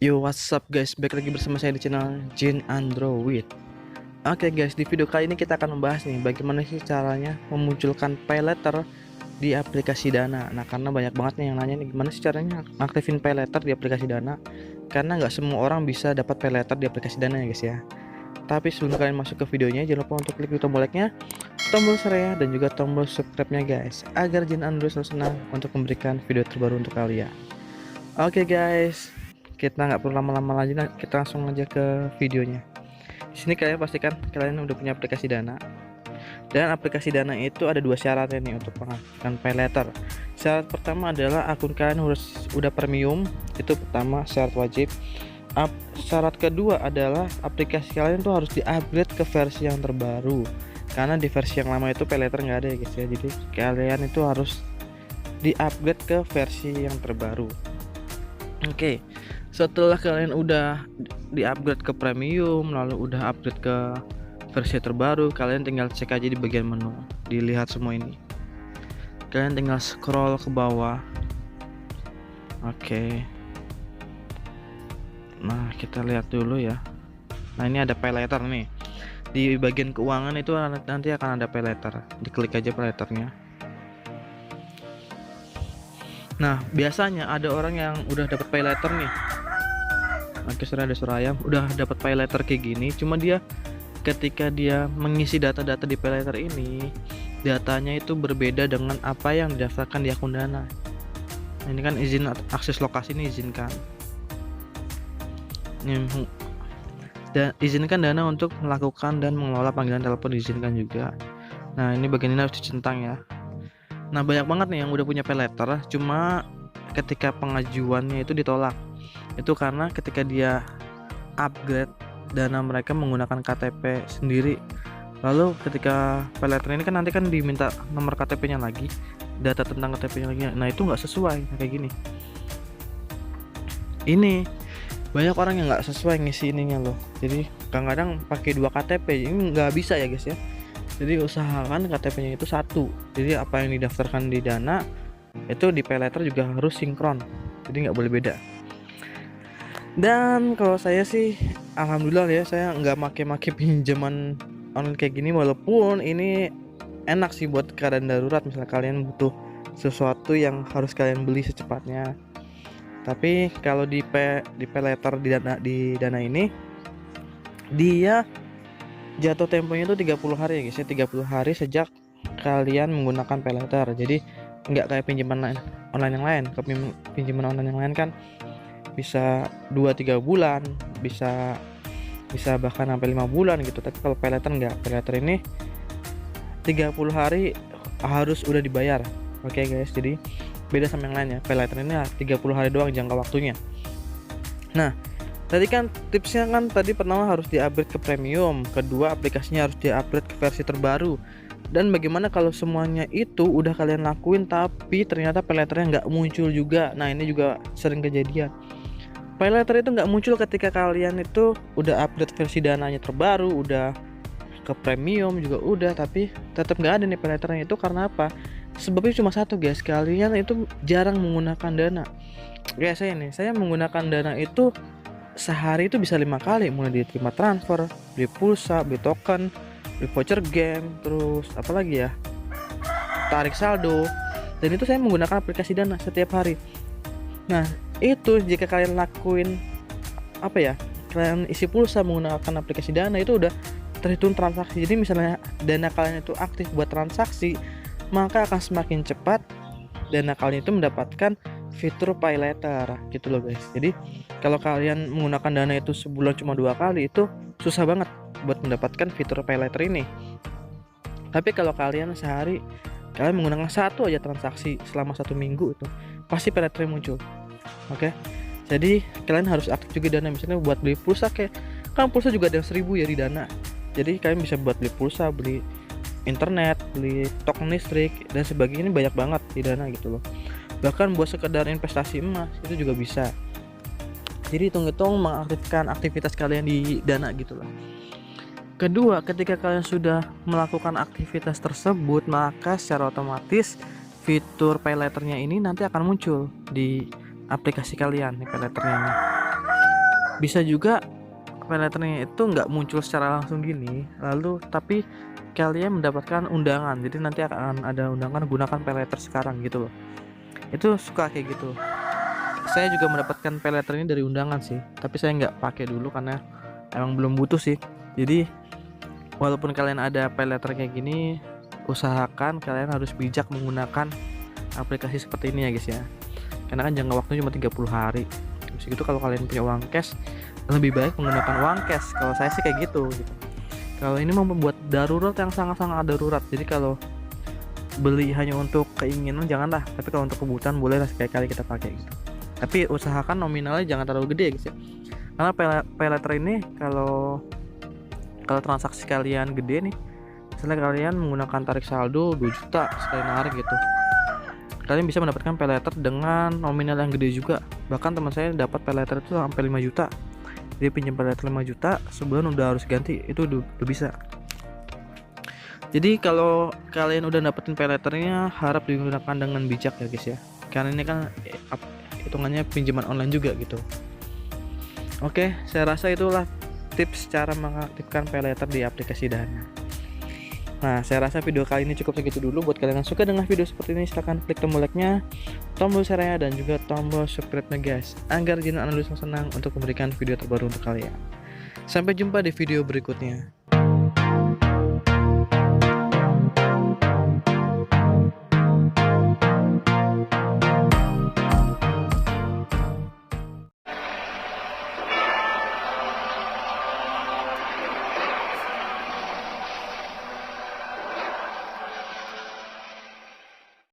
Yo, what's up guys, balik lagi bersama saya di channel Jin Android. Oke guys, di video kali ini kita akan membahas nih bagaimana sih caranya memunculkan pay letter di aplikasi Dana. Nah, karena banyak banget nih yang nanya nih gimana sih caranya aktifin pay letter di aplikasi Dana, karena nggak semua orang bisa dapat pay letter di aplikasi Dana ya guys ya. Tapi sebelum kalian masuk ke videonya, jangan lupa untuk klik tombol like-nya, tombol share, dan juga tombol subscribe-nya guys, agar Jin Android selalu senang untuk memberikan video terbaru untuk kalian. Oke guys, kita nggak perlu lama-lama lagi, kita langsung aja ke videonya. Di sini kalian pastikan kalian udah punya aplikasi Dana, dan aplikasi Dana itu ada dua syaratnya nih untuk mengaktifkan pay letter. Syarat pertama adalah akun kalian harus udah premium, itu pertama syarat wajib. Syarat kedua adalah aplikasi kalian tuh harus di-upgrade ke versi yang terbaru, karena di versi yang lama itu pay letter nggak ada ya guys ya. Jadi kalian itu harus di-upgrade ke versi yang terbaru. Oke, setelah kalian udah di-upgrade ke premium, lalu udah upgrade ke versi terbaru, kalian tinggal cek aja di bagian menu, dilihat semua ini. Kalian tinggal scroll ke bawah. Oke. Nah, kita lihat dulu ya. Nah, ini ada pay letter nih. Di bagian keuangan itu nanti akan ada pay letter. Diklik aja pay letternya. Nah, biasanya ada orang yang udah dapat pay letter nih. Oke, sudah ada suara ayam. Udah dapat pay letter kayak gini, cuma dia ketika dia mengisi data-data di pay letter ini, datanya itu berbeda dengan apa yang didaftarkan di akun Dana. Nah, ini kan izin akses lokasi ini izinkan. Dan izinkan Dana untuk melakukan dan mengelola panggilan telepon, diizinkan juga. Nah, ini bagian ini harus dicentang ya. Nah, banyak banget nih yang udah punya pay letter, cuma ketika pengajuannya itu ditolak. Itu karena ketika dia upgrade Dana mereka menggunakan KTP sendiri. Lalu ketika pay letter ini kan nanti kan diminta nomor KTP-nya lagi, data tentang KTP-nya lagi. Nah, itu nggak sesuai kayak gini. Ini banyak orang yang nggak sesuai ngisi ininya loh. Jadi kadang-kadang pakai 2 KTP, ini nggak bisa ya guys ya. Jadi usahakan KTP-nya itu satu. Jadi apa yang didaftarkan di Dana itu di pay letter juga harus sinkron. Jadi nggak boleh beda. Dan kalau saya sih alhamdulillah ya, saya nggak make pinjaman online kayak gini, walaupun ini enak sih buat keadaan darurat, misalnya kalian butuh sesuatu yang harus kalian beli secepatnya. Tapi kalau di pay letter di Dana ini, dia jatuh temponya itu 30 hari ya guys ya, 30 hari sejak kalian menggunakan pay letter. Jadi nggak kayak pinjaman online yang lain. Pinjaman online yang lain kan bisa 2-3 bulan, bisa bahkan sampai 5 bulan gitu. Tapi kalau pay letter nggak. Pay letter ini 30 hari harus udah dibayar. Oke guys, jadi beda sama yang lainnya. Pay letter ini 30 hari doang jangka waktunya. Nah, tadi kan tipsnya kan tadi pertama harus di-upgrade ke premium, kedua aplikasinya harus di-upgrade ke versi terbaru. Dan bagaimana kalau semuanya itu udah kalian lakuin tapi ternyata pay letternya nggak muncul juga. Nah, ini juga sering kejadian. Pay letter itu nggak muncul ketika kalian itu udah upgrade versi Dananya terbaru, udah ke premium juga udah, tapi tetap nggak ada nih pay letternya. Itu karena apa? Sebabnya cuma satu guys, kalian itu jarang menggunakan Dana. Kayak saya menggunakan Dana itu sehari itu bisa 5 kali, mulai diterima transfer, beli pulsa, beli token, beli voucher game, terus apalagi ya, tarik saldo. Dan itu saya menggunakan aplikasi Dana setiap hari. Nah, itu jika kalian lakuin apa ya, kalian isi pulsa menggunakan aplikasi Dana, itu udah terhitung transaksi. Jadi misalnya Dana kalian itu aktif buat transaksi, maka akan semakin cepat Dana kalian itu mendapatkan fitur pay letter gitu loh guys. Jadi kalau kalian menggunakan Dana itu sebulan cuma 2 kali, itu susah banget buat mendapatkan fitur pay letter ini. Tapi kalau kalian sehari kalian menggunakan satu aja transaksi selama 1 minggu, itu pasti pay letter muncul. Oke, jadi kalian harus aktif juga Dana. Misalnya buat beli pulsa, kayak kan pulsa juga ada 1000 ya di Dana. Jadi kalian bisa buat beli pulsa, beli internet, beli token listrik dan sebagainya, ini banyak banget di Dana gitu loh. Bahkan buat sekedar investasi emas itu juga bisa. Jadi hitung-hitung mengaktifkan aktivitas kalian di Dana gitu loh. Kedua, ketika kalian sudah melakukan aktivitas tersebut, maka secara otomatis fitur pay letternya ini nanti akan muncul di aplikasi kalian, nih pay letternya ini. Bisa juga payletternya itu nggak muncul secara langsung gini, lalu tapi kalian mendapatkan undangan. Jadi nanti akan ada undangan gunakan payletter sekarang gitu loh. Itu suka kayak gitu. Saya juga mendapatkan payletter ini dari undangan sih, tapi saya nggak pakai dulu karena emang belum butuh sih. Jadi walaupun kalian ada payletter kayak gini, usahakan kalian harus bijak menggunakan aplikasi seperti ini ya guys ya, karena kan jangka waktunya cuma 30 hari. Terus gitu kalau kalian punya uang cash, lebih baik menggunakan uang cash. Kalau saya sih kayak gitu. Kalau ini mau membuat darurat yang sangat-sangat darurat, jadi kalau beli hanya untuk keinginan janganlah, tapi kalau untuk kebutuhan boleh lah sekali-kali kita pakai gitu. Tapi usahakan nominalnya jangan terlalu gede ya guys ya, karena payletter ini kalau transaksi kalian gede nih, misalnya kalian menggunakan tarik saldo 2 juta sekali narik gitu, kalian bisa mendapatkan payletter dengan nominal yang gede juga. Bahkan teman saya dapat payletter itu sampai 5 juta. Dia pinjam payletter 5 juta, sebulan udah harus ganti, itu udah bisa. Jadi kalau kalian udah dapetin payletternya, harap digunakan dengan bijak ya guys ya, karena ini kan hitungannya pinjaman online juga gitu. Oke, saya rasa itulah tips cara mengaktifkan payletter di aplikasi Dana. Nah, saya rasa video kali ini cukup segitu dulu. Buat kalian yang suka dengan video seperti ini, silahkan klik tombol like-nya, tombol share-nya, dan juga tombol subscribe-nya guys, agar channel Analis senang untuk memberikan video terbaru untuk kalian. Sampai jumpa di video berikutnya.